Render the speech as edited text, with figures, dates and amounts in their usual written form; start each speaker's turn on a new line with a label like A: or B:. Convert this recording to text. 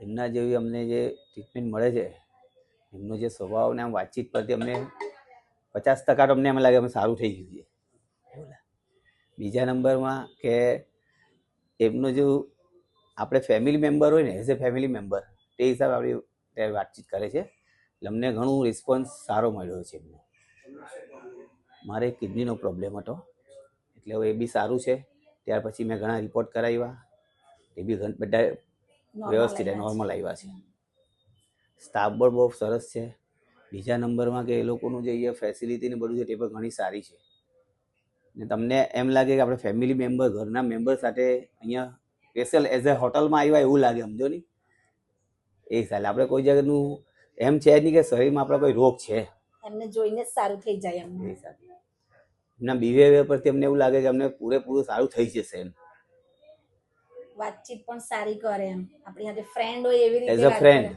A: એમના જેવી અમને જે ટ્રીટમેન્ટ મળે છે, એમનો જે સ્વભાવ ને આમ વાતચીત પરથી અમને 50% અમને એમ લાગે અમે સારું થઈ ગયું છે. બીજા નંબરમાં કે એમનો જો આપણે ફેમિલી મેમ્બર હોય ને, એઝ એ ફેમિલી મેમ્બર તે હિસાબે આપણી વાતચીત કરે છે. એટલે અમને ઘણું રિસ્પોન્સ સારો મળ્યો છે એમનો. મારે કિડનીનો પ્રોબ્લેમ હતો, એટલે હવે એ બી સારું છે. ત્યાર પછી મેં ઘણા રિપોર્ટ કરાવ્યા, એ બી બધા વ્યવસ્થિત નોર્મલ આવ્યા છે. સ્ટાફ પણ બહુ સરસ છે. બીજા નંબરમાં કે એ લોકોનું જે અહીંયા ફેસિલિટી ને બધું છે તે પણ ઘણી સારી છે. ને તમને એમ લાગે કે આપણે ફેમિલી મેમ્બર, ઘરના મેમ્બર સાથે અહીંયા સ્પેશિયલ એઝ એ હોટલમાં આવ્યા એવું લાગે, સમજો નહીં. એ હિસાબે આપણે કોઈ જગ્યાનું એમ છે નહીં કે શરીરમાં આપણે કોઈ રોગ છે,
B: એમને જોઈને જ સારું થઈ જાય. એમને
A: એ હિસાબે એમના બિહેવિયર પરથી અમને એવું લાગે કે અમને પૂરેપૂરું સારું થઈ જશે. એમ
B: વાતચીત પણ સારી કરે, એમ આપણી સાથે ફ્રેન્ડ હોય એવી રીતે
A: એઝ અ ફ્રેન્ડ